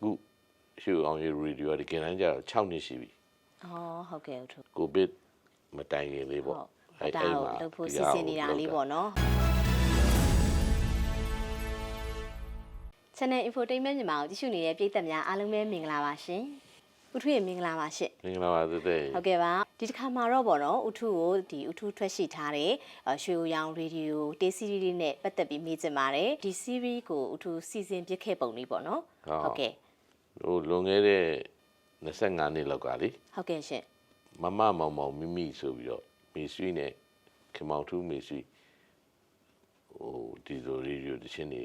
ခုရွှေအောင်ရေဒီယိုတကယ်တမ်းကျတော့6နှစ်ရှိပြီဟုတ်ကဲ့ဟုတ်ကိုဗစ်မတိုင်ခင်လေးပေါ့အဲ့ဒါကိုလုပ်ဖို့စီစဉ်နေတာလေးပေါ့နော် Channel Infotainment မြန်မာကိုကြည့်ရှုနေတဲ့ပရိသတ်များအားလုံးပဲမင်္ဂလာပါရှင်ဦးထုရဲ့မင်္ဂလာပါရှင့်မင်္ဂလာပါသတဲ့ဟုတ်ကဲ့ပါဒီတစ်ခါမှာတော့ပေါ့နော်ဦးထုကိုဦးထုထွက်ရှိထားတဲ့ရွှေရောင်ရေဒီယိုတေးစီရီလေးနဲ့ပတ်သက်ပြီးမေးချင်ပါတယ်ဒီ series ကိုဦးထုစီစဉ်ပြခဲ့ပုံလေးပေါ့နော်ဟုတ်ကဲ့ဟိုလွန်ခဲ့တဲ့25နှစ်လောက်ကလေဟုတ်ကဲ့ရှင့်မမမောင်မောင်မိမိဆိုပြီးတော့မေဆွေးနဲ့ခင်မောင်ထူးမေဆွေးဟိုဒီလိုရေဒီယိုတချင်းနေ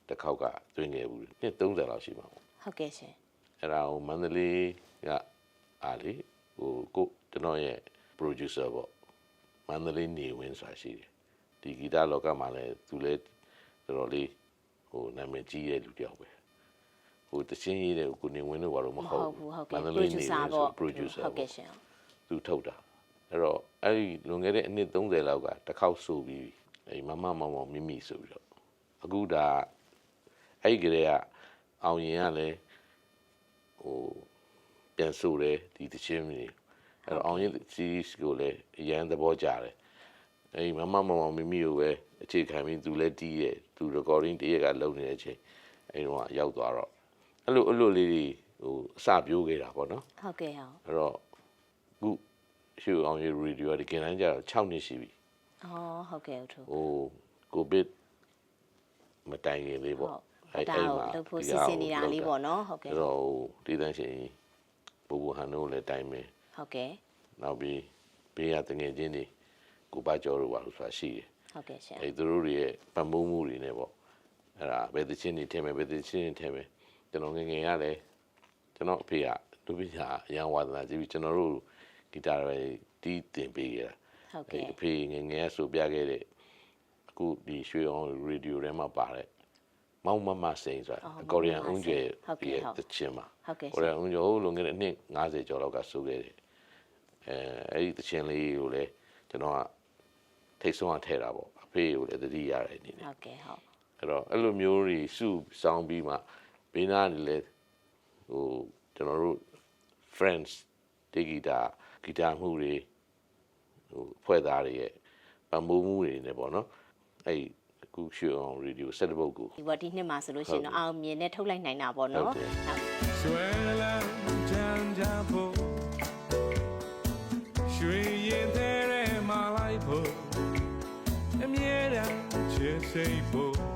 တစ်ခေါက်ကတွင်းခဲ့ဘူးနှစ်30လောက်ရှိမှာပေါ့ဟုတ်ကဲ့ရှင်အဲ့ဒါဟိုမန္တလေးကအားလေဟိုကိုကျွန်တော်ရဲ့ producer ပေါ့မန္တလေးနေဝင်းဆိုတာရှိတယ်ဒီဂီတလောကမှာလည်းသူလည်းတော်တော်လေးဟိုနာမည်ကြီးရဲ့လူတယောက်ပဲဟိုတချင်းရေးတဲ့ကိုနေဝင်းတို့ဘာလို့မဟုတ်ဘူးမန္တလေးနေဝင်းဆို producer ဟုတ်ကဲ့ရှင်သူထုတ်တာအဲ့တော့အဲ့ဒီလွန်ခဲ့တဲ့အနှစ်30လောက်ကတစ်ခေါက်ဆိုပြီးအဲ့မမမောင်မောင်မိမိဆိုပြီးတော့အခုဒါအဲ့ဒီကလေးကအောင်ရင်ကလည်းဟိုပြန်ဆိုတယ်ဒီတချင်းမျိုးအဲ့တော့အောင်ရင် series ကိုလည်းအရန်သဘောကျတယ်အဲ့မမမောင်မောင်မိမိကိုပဲအခြေခံပြီးသူလည်းတီးရဲ့သူ recording တရက်ကလုပ်နေတဲ့အချိန်အဲ့တော့ရောက်သွားတော့အဲ့လိုလေးတွေဟိုအစပြိုးခဲ့တာပေါ့နော်ဟုတ်ကဲ့ဟုတ်အဲ့တော့ခုရွှေအောင်ရေဒီယိုတကယ်တမ်းကျတော့6နှစ်ရှိပြီဟုတ်ကဲ့ဟုတ်ဟိုကိုဗစ်မတိုင်ခင်လေးပေါ့အဲ့မှာလုပ်ဖို့စီစဉ်နေတာလေးပေါ့နော်ဟုတ်ကဲ့အဲ့တော့တည်တန်းရှင်ဘူဘူဟန်တို့လည်းတိုင်မယ်ဟုတ်ကဲ့နောက်ပြီးဘေးကတငယ်ချင်းတွေကိုပါကျော်တို့ပါလို့ဆိုတာရှိတယ်ဟုတ်ကဲ့ရှင်အဲ့သူတို့တွေရဲ့ပတ်မိုးမှုတွေနဲ့ပေါ့အဲ့ဒါဘယ်သချင်းတွေထည့်မယ်ဘယ်သချင်းတွေထည့်မယ်ကျွန်တော်ငယ်ငယ်ရလဲကျွန်တော်အဖေကလူပညာအရန်ဝါသနာကြည့်ပြီးကျွန်တော်တို့ဂီတာတွေတီးတင်ပေးခဲ့တာဟုတ်ကဲ့အဖေငယ်ငယ်ဆိုပြခဲ့တဲ့အခုဒီရွှေအောင်ရေဒီယိုထဲမှာပါတယ်မောင်မမစိန်ဆိုတာကော်ရီယန်အုံးကျဲရဲ့တချင်းမှာကော်ရီယန်အုံးကျဲဟိုလုံခဲ့တဲ့နှစ်90ကျော်လောက်ကဆိုခဲ့တယ်အဲ့ဒီတချင်းလေးကိုလည်းကျွန်တော်ကထိတ်ဆုံးအောင်ထည့်တာပေါ့အဖေကိုလည်းတတိရတဲ့အနေနဲ့ဟုတ်ကဲ့ဟုတ်အဲ့တော့အဲ့လိုမျိုးတွေစုဆောင်းပြီးမှဘေးနားနေလဲဟိုကျွန်တော်တို့ friends တေဂီတာမှုတွေဟိုဖွဲ့သားတွေရဲ့ပံ့ပိုးမှုတွေနဲ့ပေါ့နော်အဲ့ခုရွှေအောင်ရေဒီယိုဆက်တဲ့ပုတ်ကိုဒီနှစ်မှာဆိုလို့ရှိရင်တော့အောင်မြင်နဲ့ထုတ်လိုက်နိုင်တာပေါ့နော်ဟုတ်ဆွဲလန်းကြမ်းကြဖို့ရွှေရင်တဲ့မှာလိုက်ဖို့အမြဲတမ်းချစ်စိတ်ဖို့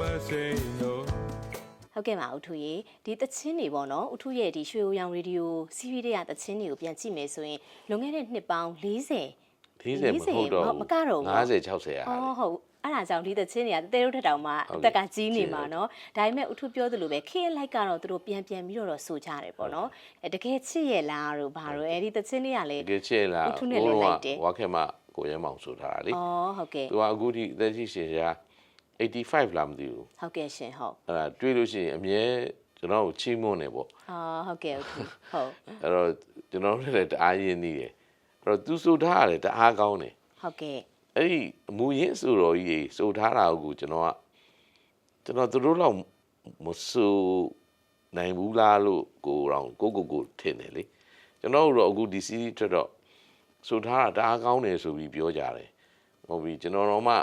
မစိတ်လို့ဟုတ်ကဲ့ပါဦးထုရေဒီတချင်းတွေပေါ့နော်ဦးထုရဲ့ဒီရွှေအိုရောင်ရေဒီယိုစီးရီးတွေကတချင်းတွေကိုပြန်ကြည့်မယ်ဆိုရင်လွန်ခဲ့တဲ့နှစ်ပေါင်း40မဟုတ်တော့မကတော့50 60ရာဟုတ်အဲ့ဒါကြောင့်ဒီတချင်းတွေကတဲတို့ထက်တောင်မှအသက်ကကြီးနေမှာနော်ဒါပေမဲ့ဦးထုပြောသလိုပဲခေတ်လိုက်ကတော့သူတို့ပြန်ပြီးတော့ဆိုကြတယ်ပေါ့နော်တကယ်ချစ်ရဲ့လားတို့ဘာလို့အဲ့ဒီတချင်းတွေကလည်းတကယ်ချစ်လားဦးထုနဲ့လည်းလိုက်တယ်ဝါခဲမကိုရဲမောင်ဆိုထားတာလေဟုတ်ကဲ့သူကအခုဒီသက်ရှိရှင်ရာ85လားမသိဘူးဟုတ်ကဲ့ရှင်ဟုတ်အဲ့ဒါတွေးလို့ရှိရင်အမြဲကျွန်တော်ကိုချီးမွမ်းနေပေါ့ဟုတ်ကဲ့ဟုတ်အဲ့တော့ကျွန်တော်လည်းတအားရင်းနေတယ်အဲ့တော့သူဆိုထားရတယ်တအားကောင်းတယ်ဟုတ်ကဲ့အဲ့ဒီအမူရင်းဆိုတော်ကြီးဆိုထားတာကိုကျွန်တော်သူတို့လောက်မဆိုနိုင်ဘူးလားလို့ကိုထင်တယ်လေကျွန်တော်တို့အခုဒီစီးထွက်တော့ဆိုထားတာတအားကောင်းတယ်ဆိုပြီးပြောကြတယ်ဟုတ်ပြီကျွန်တော်တော့မှ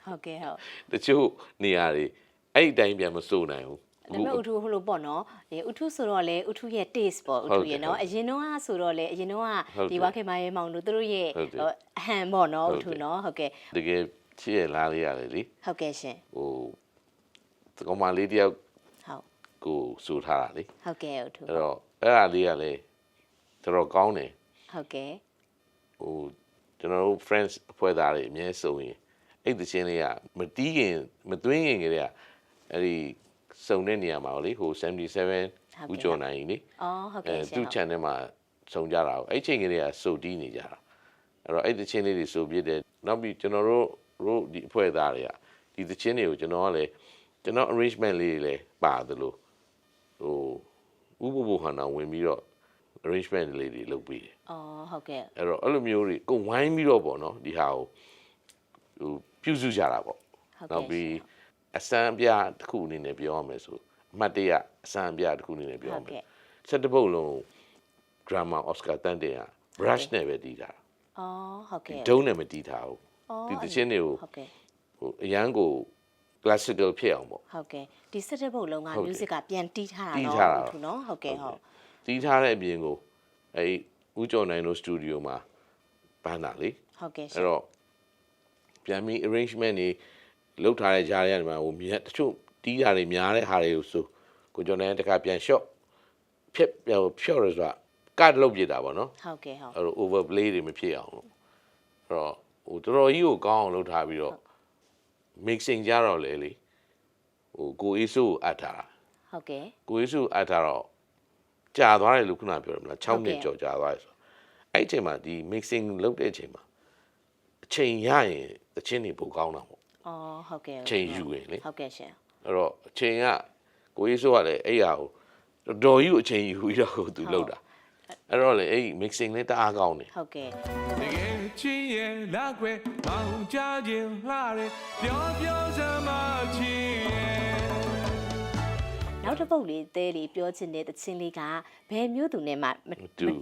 ဟုတ်ကဲ့ဟုတ်တချို့နေရာတွေအဲ့ဒီတိုင်းပြန်မစိုးနိုင်ဘူးဒါပေမဲ့ဥထုဟိုလိုပေါ့နော်ဥထုဆိုတော့လေဥထုရဲ့ taste ပေါ့ဥထုရဲ့နော်အရင်တော့ဆိုတော့လေအရင်တော့ဒီဝါခေမာရဲမောင်တို့တို့ရဲ့အဟံပေါ့နော်ဥထုနော်ဟုတ်ကဲ့တကယ်ချစ်ရလားလေးရတယ်လေဟုတ်ကဲ့ရှင်ဟိုသကောင်မလေးတယောက်ဟုတ်ကိုဆိုထားတာလေဟုတ်ကဲ့ဥထုအဲ့တော့အဲ့ဒါလေးကလေတော်တော်ကောင်းတယ်ဟုတ်ကဲ့ဟိုကျွန်တော်တို့ friends အဖွဲ့သားတွေအများဆုံးရင်အဲ့ဒီချင်းလေးကမတီးခင်မသွင်းခင်ကလေးကအဲ့ဒီစုံတဲ့နေရာမှာလေဟို77ဦးကျော်နိုင်လေဟုတ်ကဲ့သူ့ channel မှာစုံကြတာအဲ့ချိန်ကလေးကစုတီးနေကြတာအဲ့တော့အဲ့ဒီချင်းလေးတွေစုပြတယ်နောက်ပြီးကျွန်တော်တို့ဒီအဖွဲ့သားတွေကဒီသချင်းတွေကိုကျွန်တော်ကလည်းကျွန်တော် arrangement လေးတွေလည်းပါတယ်လို့ဟိုဥပဘဟန်အောင်ဝင်ပြီးတော့ arrangement လေးတွေလုပ်ပေးတယ်ဟုတ်ကဲ့အဲ့တော့အဲ့လိုမျိုးတွေကိုဝိုင်းပြီးတော့ပေါ့နော်ဒီဟာကိုဟိုပြုစုကြတာပေါ့နောက်ပြီး အစမ်းပြတစ်ခုအနေနဲ့ပြောရမယ်ဆိုအမှတ်တရအစမ်းပြတစ်ခုအနေနဲ့ပြောရမယ်17ပုတ်လုံး drama Oscar တန်းတင်က brush နဲ့ပဲတီးတာ အော်ဟုတ်ကဲ့ ဒုံးနဲ့မတီးထားဘူးဒီတခြင်းတွေကို ဟုတ်ကဲ့ ဟိုအရန်ကို classical ဖြစ်အောင်ပေါ့ ဟုတ်ကဲ့ဒီ17ပုတ်လုံးက music ကပြန်တီးထားတာ တီးထားတာ နော်နော်ဟုတ်ကဲ့ဟုတ် တီးထားတဲ့အပြင်ကိုအဲဦးကျော်နိုင်တို့ studio မှာပန်းတာလေ ဟုတ်ကဲ့ရှ အဲ့ င် တော့ပြန်ပြီး arrangement တွေလုပ်ထားတဲ့ကြားရတဲ့မှာဟိုမြတ်တချို့တီးတာတွေများတဲ့ဟာတွေကိုဆိုကိုကျော်နိုင်တခါပြန် shot ဖြတ်ရဆိုတာကတ်လုပ်ပြတာပေါ့နော် ဟုတ်ကဲ့ဟုတ် အဲ့တော့ overplay တွေမဖြစ်အောင်လို့အဲ့တော့ဟိုတော်တော်ကြီးကိုကောင်းအောင်လုပ်ထားပြီးတော့ mixing ကြတော့လေဟိုကိုအေးဆိုးကိုအပ်ထားတာ ဟုတ်ကဲ့ ကိုအေးဆိုးအပ်ထားတော့ကြာသွားတယ်လို့ခုနပြောတယ်မလား6နှစ်ကျော်ကြာသွားတယ်ဆိုအဲ့ဒီအချိန်မှာဒီ mixing လုပ်တဲ့အချိန်မှာအချိန်ရရင်တချင်းတွေပိုကောင်းတာပေါ့ အော်ဟုတ်ကဲ့ အချိန်ယူရင်လေ ဟုတ်ကဲ့ရှင် အဲ့တော့အချိန်ကကိုအေးဆိုးကလည်းအဲ့ရကိုတော်တော်ကြီးကိုအချိန်ယူပြီးတော့သူလုပ်တာအဲ့တော့လေအဲ့ mixing လေးတအားကောင်းတယ် ဟုတ်ကဲ့ တကယ်ချင်းရဲ့လာခွဲမောင်ကြခြင်းလှတယ်ပြောပြောစမ်းမချင်းရဲ့ နောက်တစ်ပုတ်လေးတဲလေးပြောချင်တဲ့တခြင်းလေးကဘယ်မျိုးသူနဲ့မှမ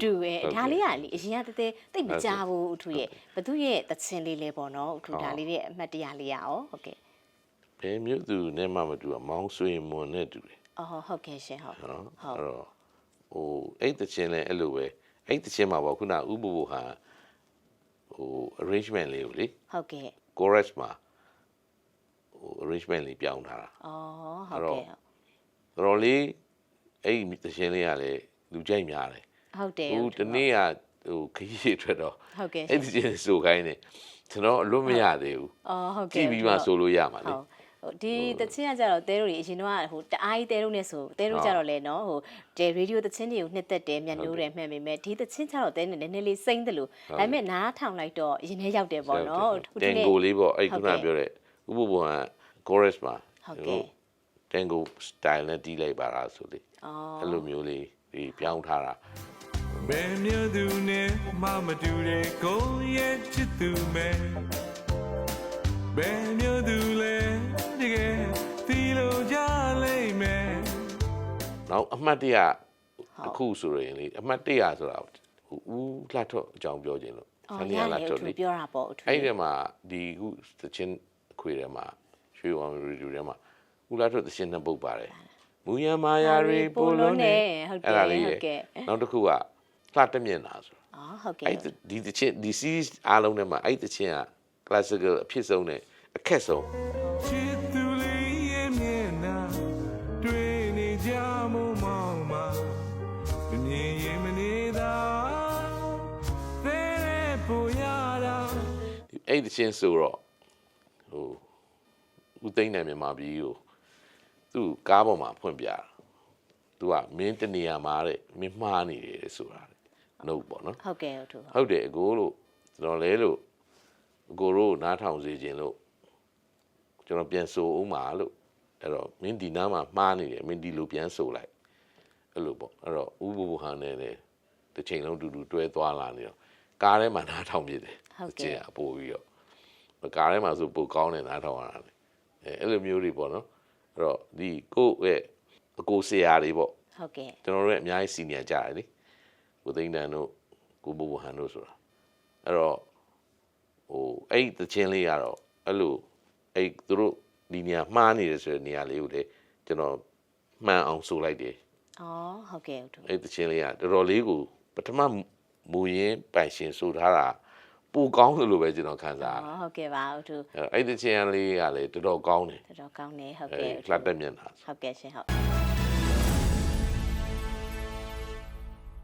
တူပဲဒါလေးကလေအရင်ကတဲတိတ်မကြဘူးဥထုရဲ့ဘသူရဲ့တခြင်းလေးလဲပေါ့နော်ဥထုဒါလေးရဲ့အမှတ်တရလေးရအောင်ဟုတ်ကဲ့ ဘယ်မျိုးသူနဲ့မှမတူဘူးမောင်းဆွေမွန်နဲ့တူတယ် အော်ဟုတ်ကဲ့ရှင်ဟုတ် နော် ဟုတ် အဲ့တော့ဟိုအဲ့တချင်းလဲအဲ့လိုပဲအဲ့တချင်းမှာပေါ့ခုနဥပဘူဟာဟို arrangement လေးကိုလေ ဟုတ်ကဲ့ chorus မှာဟို arrangement လေးပြောင်းထားတာ အော်ဟုတ်ကဲ့ တော်တော်လေးအဲ့ဒီတခြင်းလေးကလည်းလူကြိုက်များတယ် ဟုတ်တယ် ဟိုတနေ့ကဟိုခရီးထွက်တော့ ဟုတ်ကဲ့ အဲ့ဒီတခြင်းဆိုခိုင်းတယ်ကျွန်တော်အလွတ်မရသေးဘူး အော်ဟုတ် ကြ ကဲ့ ည့်ပြီးမှဆိုလို့ရမှာလေ ဟုတ်ဟိုဒီတချင်းကကြတော့တဲတို့တွေအရင်တော့ဟိုတအားကြီးတဲတို့နဲ့ဆိုတဲတို့ကြတော့လေနော်ဟိုတဲရေဒီယိုတချင်းတွေကိုနှစ်သက်တယ်မြန်နိုးတယ်မှန်ပေမဲ့ဒီတချင်းကြတော့တဲနဲ့နည်းနည်းလေးစိမ့်တယ်လို့ဒါပေမဲ့နားထောင်လိုက်တော့အရင်ထဲရောက်တယ်ပေါ့နော် တန်ကိုလေးပေါ့အဲ့ခုနပြောတဲ့ဥပဘူက chorus မှာ ဟုတ်ကဲ့ တန်ကို style နဲ့တီးလိုက်ပါလားဆိုလေ အော် အဲ့လိုမျိုးလေးဒီပြောင်းထားတာ ဘယ်မျိုးသူနဲ့မှမတူတဲ့ကိုရဲ့ချစ်သူမဲ့ဘယ်မျိုးသူလဲတကယ်တီလို့ကြလိမ့်မယ် နောက်အမှတ်တရတစ်ခုဆိုရင်လေအမှတ်တရဆိုတာဟိုဦးလှထုတ်အကြောင်းပြောခြင်းလို့ အော် ဆန်း ရ ရ လေ လှ ဥ ထုတ် ထု လေ ပြောတာပေါ့ဥထု အဲ့ဒီမှာဒီခုသချင်းအခွေထဲမှာရွှေဝံရီဒူထဲမှာဦးလှထုတ်သချင်းနှစ်ပုတ်ပါတယ်မူရမာယာရီပိုလုံးနဲ့ ဟုတ်ကဲ့ အဲ့ဒါလေး ဟုတ်ကဲ့ နောက်တစ်ခုကလှတက်မျက်နာဆို အော်ဟုတ်ကဲ့ အဲ့ဒီသချင်းဒီ series အားလုံးထဲမှာအဲ့ဒီသချင်းက classical အဖြစ်ဆုံးနဲ့အခက်ဆုံး ချစ်သူလေးရဲ့မျက်နှာတွေ့နေကြမို့မောင်မမမြင်ရင်မနေတာဖဲတဲ့ပူရတာ အဲ့ဒီသချင်းဆိုတော့ဟိုဦးသိန်းနဲ့မြန်မာပြည်ကိုသူ့ကားပေါ်မှာဖွင့်ပြတာသူကမင်းတနေရာမှာတဲ့မင်းမှားနေတယ်ဆိုတာနှုတ်ပေါ့နော် ဟုတ်ကဲ့ဥထု ဟုတ်တယ်အကိုလို့ကျွန်တော်လဲလို့အကိုတို့နားထောင်စေခြင်းလို့ကျွန်တော်ပြန်ဆိုဦးမှာလို့အဲ့တော့မင်းဒီနားမှာမှားနေတယ်မင်းဒီလိုပြန်ဆိုလိုက်အဲ့လိုပေါ့အဲ့တော့ဥပဘူဟန်နဲ့လည်းတစ်ချိန်လုံးတူတူတွဲသွားလာနေတော့ကားထဲမှာနားထောင်ပြတယ် ဟုတ်ကဲ့ ကျအပိုးပြီးတော့ကားထဲမှာဆိုပိုကောင်းတယ်နားထောင်ရတာလေအဲ့လိုမျိုးတွေပေါ့နော်အဲ့တော့ဒီကိုယ့်ရဲ့အကိုဆရာတွေပေါ့ ဟုတ်ကဲ့ ကျွန်တော်တို့ရဲ့အများကြီးစီနီယာကြတယ်လေကိုသိန်းတန်တို့ကိုဘူဘူဟန်တို့ဆိုတာအဲ့တော့ဟိုအဲ့တချင်းလေးကတော့အဲ့လိုအဲ့သူတို့ဒီနေရာမှားနေတယ်ဆိုတဲ့နေရာလေးကိုလေကျွန်တော်မှန်အောင်ဆိုလိုက်တယ် အော်ဟုတ်ကဲ့ဥထု အဲ့တချင်းလေးကတော်တော်လေးကိုပထမမူရင်းပိုင်ရှင်ဆိုထားတာပိုကောင်းတယ်လို့ပဲကျွန်တော်ခံစား အော်ဟုတ်ကဲ့ပါဥထု အဲ့တချင်းလေးကလေတော်တော်ကောင်းတယ် တော်တော်ကောင်းနေဟုတ် အဲ့ ကဲ့ဥ လှ ထု တက်မျက်နှာ ဟုတ်ကဲ့ရှင်ဟုတ်